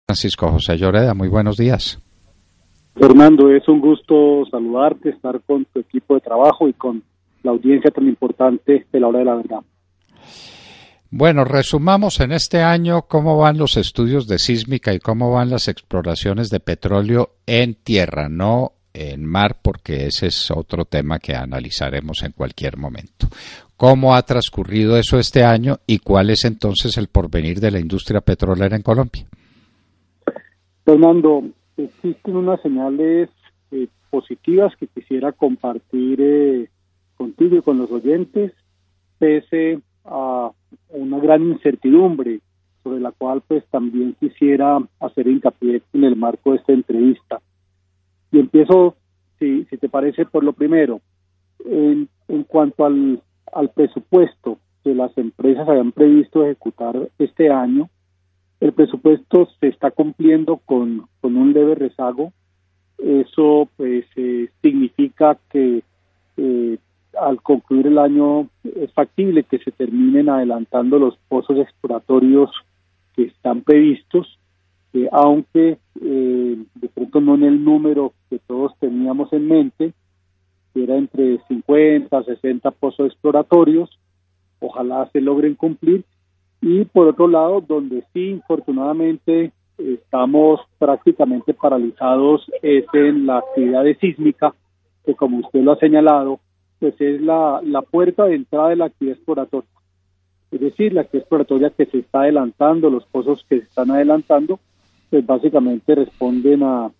Francisco José Lloreda, muy buenos días. Fernando, es un gusto saludarte, estar con tu equipo de trabajo y con la audiencia tan importante de la hora de la verdad. Bueno, resumamos en este año cómo van los estudios de sísmica y cómo van las exploraciones de petróleo en tierra, no en mar, porque ese es otro tema que analizaremos en cualquier momento. ¿Cómo ha transcurrido eso este año y cuál es entonces el porvenir de la industria petrolera en Colombia? Fernando, existen unas señales positivas que quisiera compartir contigo y con los oyentes, pese a una gran incertidumbre sobre la cual pues también quisiera hacer hincapié en el marco de esta entrevista. Y empiezo, si te parece, por lo primero. En cuanto al presupuesto que las empresas habían previsto ejecutar este año, el presupuesto se está cumpliendo con un leve rezago. Eso pues significa que al concluir el año es factible que se terminen adelantando los pozos exploratorios que están previstos, aunque de pronto no en el número que todos teníamos en mente, que era entre 50 a 60 pozos exploratorios. Ojalá se logren cumplir. Y por otro lado, donde sí, infortunadamente, estamos prácticamente paralizados es en la actividad de sísmica, que como usted lo ha señalado, pues es la puerta de entrada de la actividad exploratoria. Es decir, la actividad exploratoria que se está adelantando, los pozos que se están adelantando, pues básicamente responden a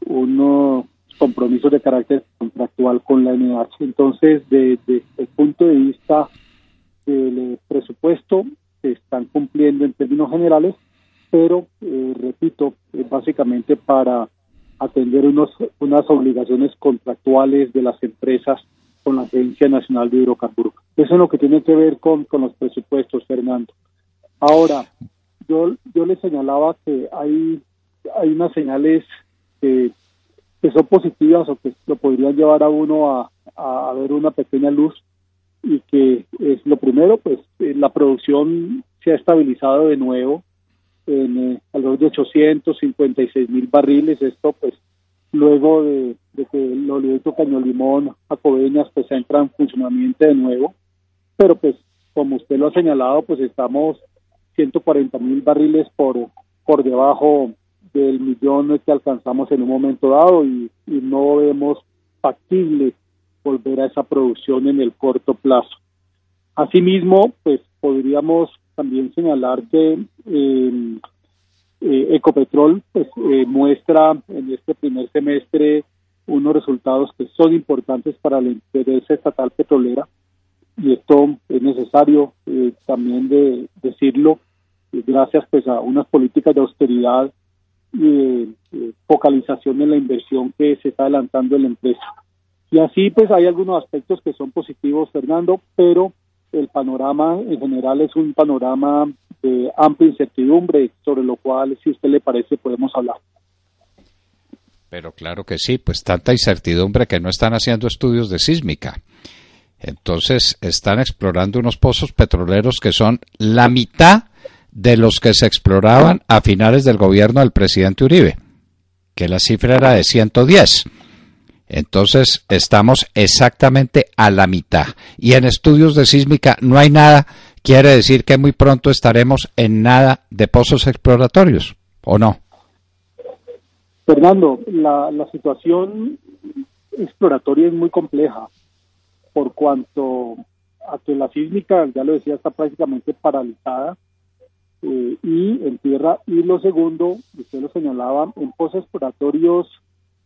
unos compromisos de carácter contractual con la NH. Entonces, desde el punto de vista del presupuesto, se están cumpliendo en términos generales, pero, repito, básicamente para atender unas obligaciones contractuales de las empresas con la Agencia Nacional de Hidrocarburos. Eso es lo que tiene que ver con los presupuestos, Fernando. Ahora, yo le señalaba que hay unas señales que son positivas o que lo podrían llevar a uno a ver una pequeña luz, y que es lo primero, pues la producción se ha estabilizado de nuevo en alrededor de 856,000 barriles. Esto pues luego de que el oleoducto Caño Limón a Coveñas pues entra en funcionamiento de nuevo, pero pues como usted lo ha señalado, pues estamos 140,000 barriles por debajo del millón que alcanzamos en un momento dado, y no vemos factible volver a esa producción en el corto plazo. Asimismo, pues podríamos también señalar que Ecopetrol pues muestra en este primer semestre unos resultados que son importantes para la empresa estatal petrolera, y esto es necesario también de decirlo, gracias pues a unas políticas de austeridad y focalización en la inversión que se está adelantando en la empresa. Y así pues hay algunos aspectos que son positivos, Fernando, pero el panorama en general es un panorama de amplia incertidumbre, sobre lo cual, si a usted le parece, podemos hablar. Pero claro que sí, pues tanta incertidumbre que no están haciendo estudios de sísmica. Entonces están explorando unos pozos petroleros que son la mitad de los que se exploraban a finales del gobierno del presidente Uribe, que la cifra era de 110. Entonces estamos exactamente a la mitad. Y en estudios de sísmica no hay nada. Quiere decir que muy pronto estaremos en nada de pozos exploratorios, ¿o no? Fernando, la situación exploratoria es muy compleja, por cuanto a que la sísmica, ya lo decía, está prácticamente paralizada, y en tierra. Y lo segundo, usted lo señalaba, en pozos exploratorios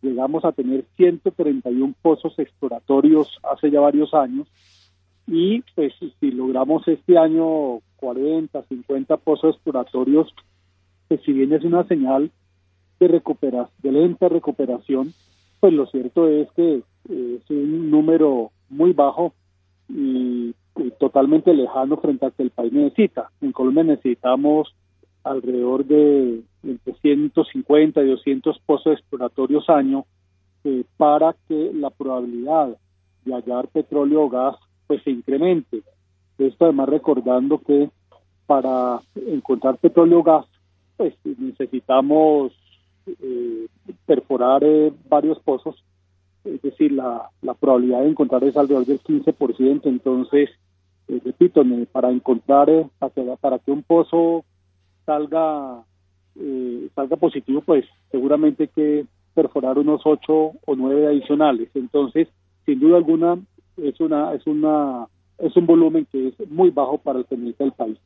llegamos a tener 131 pozos exploratorios hace ya varios años, y pues si logramos este año 40, 50 pozos exploratorios, pues si bien es una señal de lenta recuperación, pues lo cierto es que es un número muy bajo y totalmente lejano frente a que el país necesita. En Colombia necesitamos alrededor de entre 150 y 200 pozos exploratorios año para que la probabilidad de hallar petróleo o gas pues se incremente. Esto además recordando que para encontrar petróleo o gas pues necesitamos perforar varios pozos, es decir, la probabilidad de encontrar es alrededor del 15%, entonces, repito, para encontrar, para que un pozo salga positivo, pues seguramente hay que perforar unos 8 o 9 adicionales, entonces, sin duda alguna, es un volumen que es muy bajo para el pendiente del país.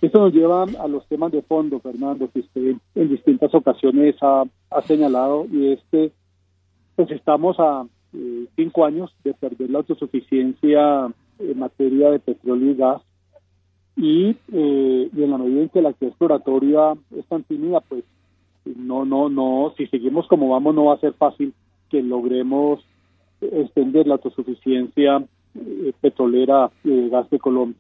Esto nos lleva a los temas de fondo, Fernando, que usted en distintas ocasiones ha señalado, y es que pues estamos a 5 años de perder la autosuficiencia en materia de petróleo y gas, y en la medida en que la actividad exploratoria es tan tímida, pues no, si seguimos como vamos, no va a ser fácil que logremos extender la autosuficiencia petrolera de gas de Colombia.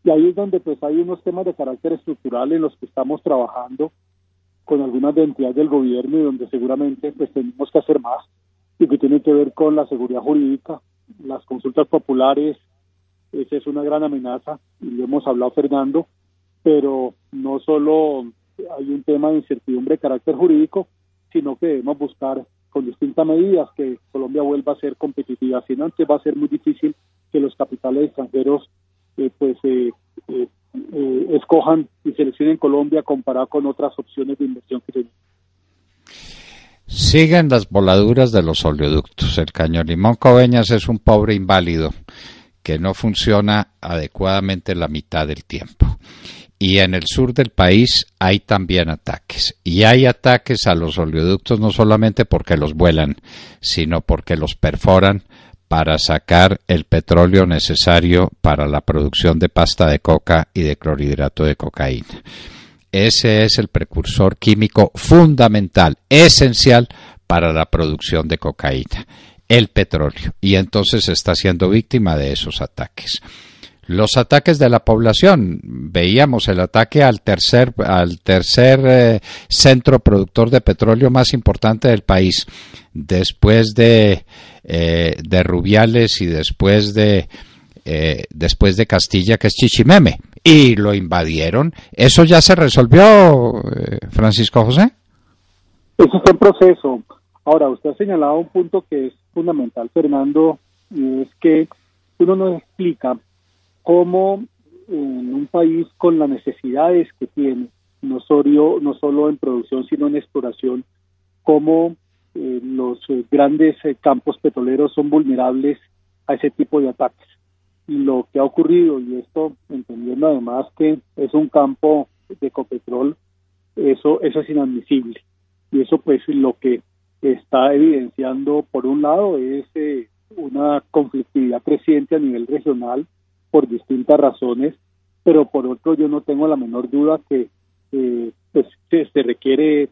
Y ahí es donde pues hay unos temas de carácter estructural en los que estamos trabajando con algunas entidades del gobierno y donde seguramente pues tenemos que hacer más, y que tiene que ver con la seguridad jurídica, las consultas populares. Esa es una gran amenaza y lo hemos hablado, Fernando, pero no solo hay un tema de incertidumbre de carácter jurídico, sino que debemos buscar con distintas medidas que Colombia vuelva a ser competitiva, si no, antes va a ser muy difícil que los capitales extranjeros escojan y seleccionen Colombia comparado con otras opciones de inversión que tenemos. Siguen las voladuras de los oleoductos. El Caño Limón Coveñas es un pobre inválido que no funciona adecuadamente la mitad del tiempo. Y en el sur del país hay también ataques. Y hay ataques a los oleoductos no solamente porque los vuelan, sino porque los perforan para sacar el petróleo necesario para la producción de pasta de coca y de clorhidrato de cocaína. Ese es el precursor químico fundamental, esencial para la producción de cocaína, el petróleo. Y entonces está siendo víctima de esos ataques. Los ataques de la población, veíamos el ataque al tercer centro productor de petróleo más importante del país, después de Rubiales y después de Castilla, que es Chichimeme, y lo invadieron. ¿Eso ya se resolvió, Francisco José? Eso está en proceso. Ahora, usted ha señalado un punto que es fundamental, Fernando, y es que uno no explica cómo en un país con las necesidades que tiene, no solo en producción, sino en exploración, cómo los grandes campos petroleros son vulnerables a ese tipo de ataques. Y lo que ha ocurrido, y esto entendiendo además que es un campo de Ecopetrol, eso es inadmisible. Y eso pues lo que está evidenciando, por un lado, es una conflictividad creciente a nivel regional por distintas razones, pero por otro yo no tengo la menor duda que se requiere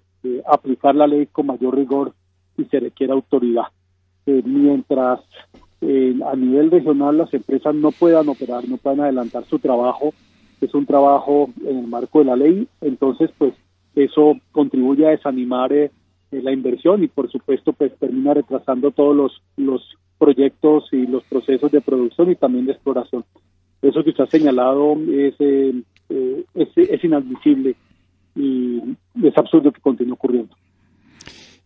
aplicar la ley con mayor rigor y se requiere autoridad. Mientras a nivel regional las empresas no puedan operar, no puedan adelantar su trabajo, es un trabajo en el marco de la ley, entonces pues eso contribuye a desanimar la inversión y por supuesto pues termina retrasando todos los proyectos y los procesos de producción y también de exploración. Eso que usted ha señalado es inadmisible y es absurdo que continúe ocurriendo.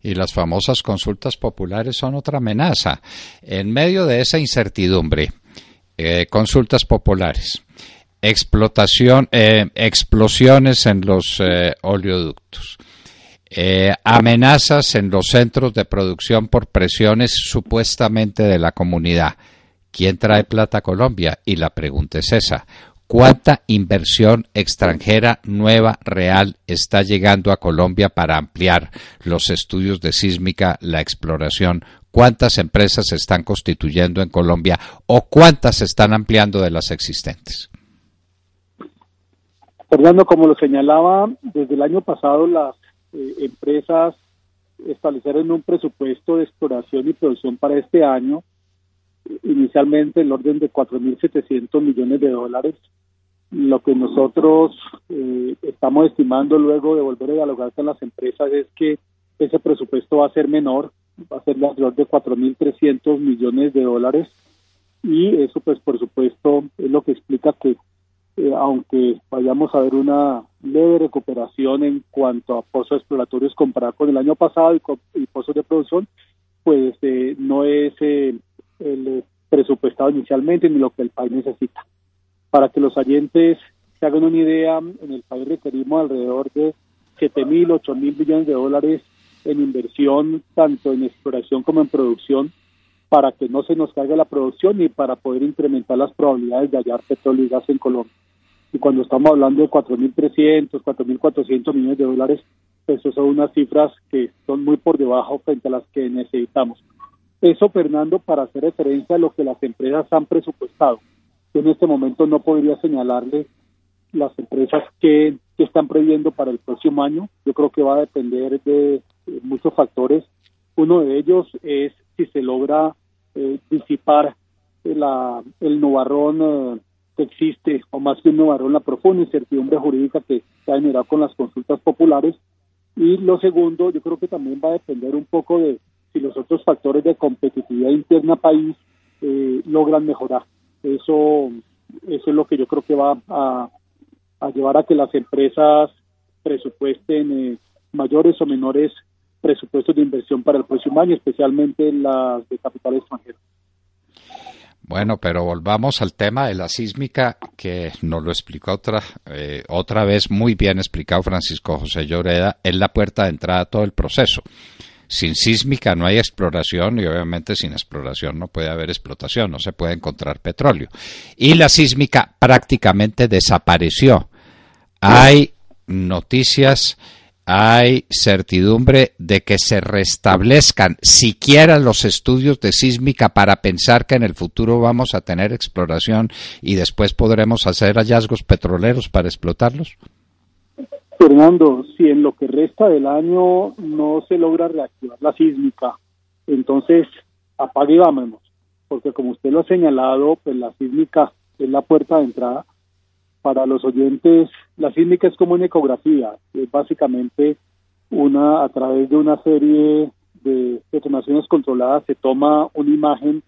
Y las famosas consultas populares son otra amenaza. En medio de esa incertidumbre, consultas populares, explosiones en los oleoductos, amenazas en los centros de producción por presiones supuestamente de la comunidad. ¿Quién trae plata a Colombia? Y la pregunta es esa. ¿Cuánta inversión extranjera nueva, real, está llegando a Colombia para ampliar los estudios de sísmica, la exploración? ¿Cuántas empresas se están constituyendo en Colombia o cuántas se están ampliando de las existentes? Fernando, como lo señalaba, desde el año pasado las empresas establecieron un presupuesto de exploración y producción para este año, inicialmente en el orden de 4.700 millones de dólares. Lo que nosotros estamos estimando luego de volver a dialogar con las empresas es que ese presupuesto va a ser menor, va a ser de alrededor de 4.300 millones de dólares, y eso pues por supuesto es lo que explica que aunque vayamos a ver una leve recuperación en cuanto a pozos exploratorios comparado con el año pasado y pozos de producción, pues no es el presupuestado inicialmente ni lo que el país necesita. Para que los oyentes se hagan una idea, en el país requerimos alrededor de 7.000, 8.000 billones de dólares en inversión, tanto en exploración como en producción, para que no se nos caiga la producción y para poder incrementar las probabilidades de hallar petróleo y gas en Colombia. Y cuando estamos hablando de 4.300, 4.400 millones de dólares, pues eso son unas cifras que son muy por debajo frente a las que necesitamos. Eso, Fernando, para hacer referencia a lo que las empresas han presupuestado. Yo en este momento no podría señalarle las empresas que están previendo para el próximo año. Yo creo que va a depender de muchos factores. Uno de ellos es si se logra disipar el nubarrón que existe, o más que un nubarrón, la profunda incertidumbre jurídica que se ha generado con las consultas populares. Y lo segundo, yo creo que también va a depender un poco de si los otros factores de competitividad interna país logran mejorar. Eso es lo que yo creo que va a llevar a que las empresas presupuesten mayores o menores presupuestos de inversión para el próximo año, especialmente las de capital extranjero. Bueno, pero volvamos al tema de la sísmica, que nos lo explicó otra vez muy bien explicado Francisco José Lloreda, es la puerta de entrada a todo el proceso. Sin sísmica no hay exploración y obviamente sin exploración no puede haber explotación, no se puede encontrar petróleo. Y la sísmica prácticamente desapareció. Hay noticias, hay certidumbre de que se restablezcan siquiera los estudios de sísmica para pensar que en el futuro vamos a tener exploración y después podremos hacer hallazgos petroleros para explotarlos. Fernando, si en lo que resta del año no se logra reactivar la sísmica, entonces apague y vámonos, porque como usted lo ha señalado, pues la sísmica es la puerta de entrada. Para los oyentes, la sísmica es como una ecografía, es básicamente a través de una serie de detonaciones controladas se toma una imagen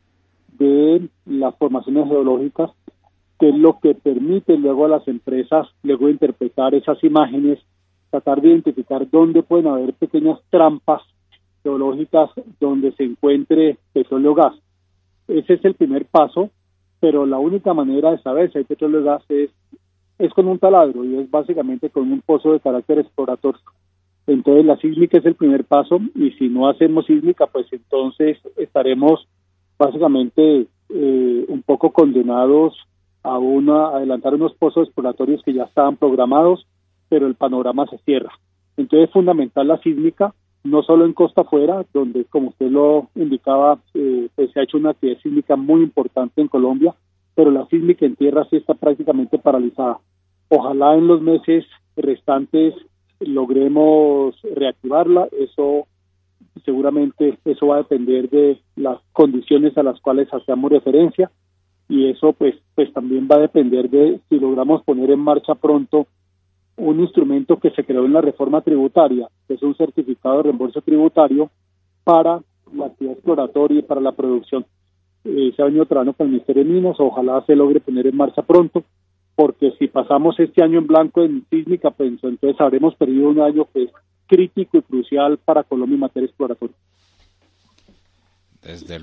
de las formaciones geológicas, que es lo que permite luego a las empresas luego interpretar esas imágenes, tratar de identificar dónde pueden haber pequeñas trampas geológicas donde se encuentre petróleo o gas. Ese es el primer paso, pero la única manera de saber si hay petróleo o gas es con un taladro y es básicamente con un pozo de carácter exploratorio. Entonces la sísmica es el primer paso y si no hacemos sísmica, pues entonces estaremos básicamente un poco condenados a adelantar unos pozos exploratorios que ya estaban programados, pero el panorama se cierra. Entonces es fundamental la sísmica, no solo en costa afuera, donde como usted lo indicaba, pues se ha hecho una actividad sísmica muy importante en Colombia, pero la sísmica en tierra sí está prácticamente paralizada. Ojalá en los meses restantes logremos reactivarla. Eso seguramente va a depender de las condiciones a las cuales hacemos referencia y eso pues también va a depender de si logramos poner en marcha pronto un instrumento que se creó en la reforma tributaria, que es un certificado de reembolso tributario para la actividad exploratoria y para la producción. Se ha venido trabajando con el Ministerio de Minas, ojalá se logre poner en marcha pronto, porque si pasamos este año en blanco en sísmica, pues entonces habremos perdido un año que es crítico y crucial para Colombia en materia exploratoria. Desde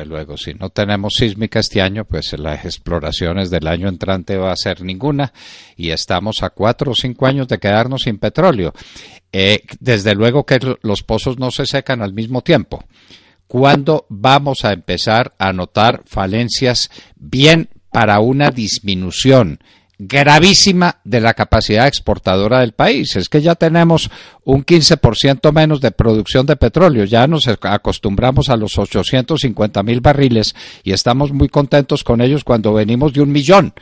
luego. Si no tenemos sísmica este año, pues las exploraciones del año entrante va a ser ninguna y estamos a 4 o 5 años de quedarnos sin petróleo. Desde luego que los pozos no se secan al mismo tiempo. ¿Cuándo vamos a empezar a notar falencias bien para una disminución gravísima de la capacidad exportadora del país? Es que ya tenemos un 15% menos de producción de petróleo, ya nos acostumbramos a los 850,000 barriles y estamos muy contentos con ellos cuando venimos de 1,000,000.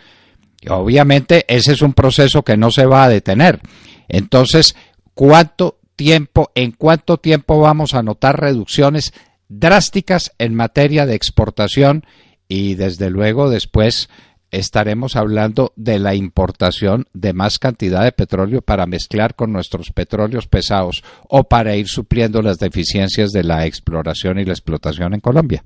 Y obviamente ese es un proceso que no se va a detener. Entonces, ¿en cuánto tiempo vamos a notar reducciones drásticas en materia de exportación? Y desde luego después estaremos hablando de la importación de más cantidad de petróleo para mezclar con nuestros petróleos pesados o para ir supliendo las deficiencias de la exploración y la explotación en Colombia.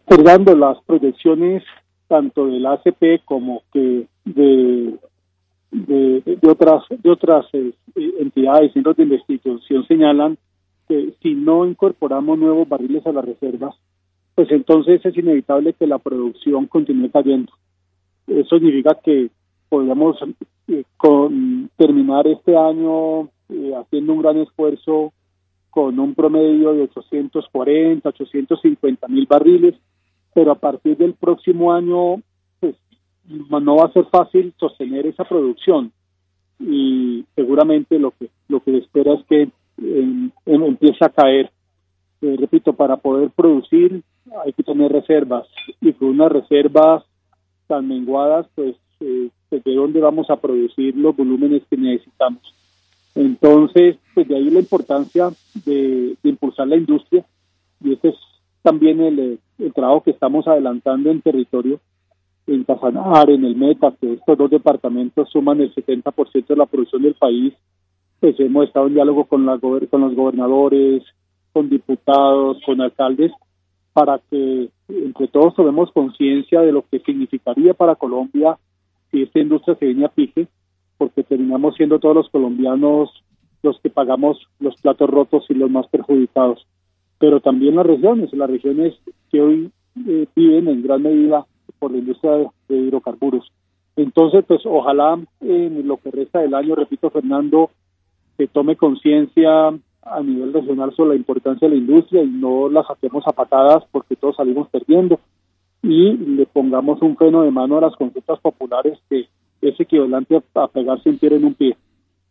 Fernando, las proyecciones tanto del ACP como que de otras entidades y centros de investigación señalan que si no incorporamos nuevos barriles a las reservas, pues entonces es inevitable que la producción continúe cayendo. Eso significa que podríamos terminar este año haciendo un gran esfuerzo con un promedio de 840, 850 mil barriles, pero a partir del próximo año pues no va a ser fácil sostener esa producción y seguramente lo que se espera es que empiece a caer. Repito, para poder producir hay que tener reservas y con unas reservas tan menguadas pues de dónde vamos a producir los volúmenes que necesitamos. Entonces, pues de ahí la importancia de impulsar la industria, y ese es también el trabajo que estamos adelantando en territorio, en Casanare, en el Meta, que estos dos departamentos suman el 70% de la producción del país. Pues hemos estado en diálogo con los gobernadores, con diputados, con alcaldes, para que entre todos tomemos conciencia de lo que significaría para Colombia si esta industria se viene a pique, porque terminamos siendo todos los colombianos los que pagamos los platos rotos y los más perjudicados. Pero también las regiones que hoy viven en gran medida por la industria de hidrocarburos. Entonces, pues ojalá en lo que resta del año, repito, Fernando, se tome conciencia a nivel regional sobre la importancia de la industria y no la saquemos a patadas porque todos salimos perdiendo, y le pongamos un freno de mano a las consultas populares, que es equivalente a pegarse un pie en un pie.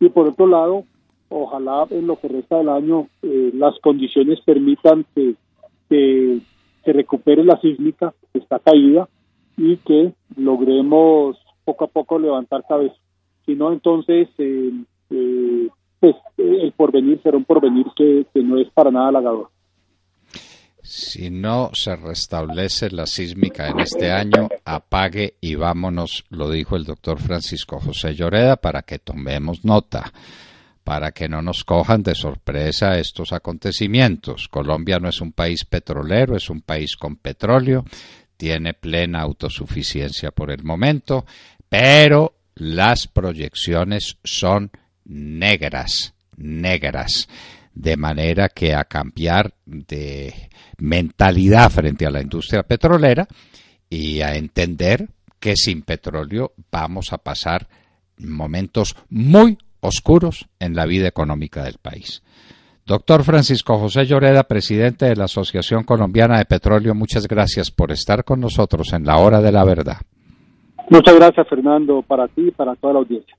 Y por otro lado, ojalá en lo que resta del año las condiciones permitan que se recupere la sísmica que está caída y que logremos poco a poco levantar cabeza. Si no, entonces pues el porvenir será un porvenir que no es para nada halagador. Si no se restablece la sísmica en este año, apague y vámonos, lo dijo el doctor Francisco José Lloreda, para que tomemos nota, para que no nos cojan de sorpresa estos acontecimientos. Colombia no es un país petrolero, es un país con petróleo, tiene plena autosuficiencia por el momento, pero las proyecciones son negras, de manera que a cambiar de mentalidad frente a la industria petrolera y a entender que sin petróleo vamos a pasar momentos muy oscuros en la vida económica del país. Doctor Francisco José Lloreda, presidente de la Asociación Colombiana de Petróleo, muchas gracias por estar con nosotros en la Hora de la Verdad. Muchas gracias, Fernando, para ti y para toda la audiencia.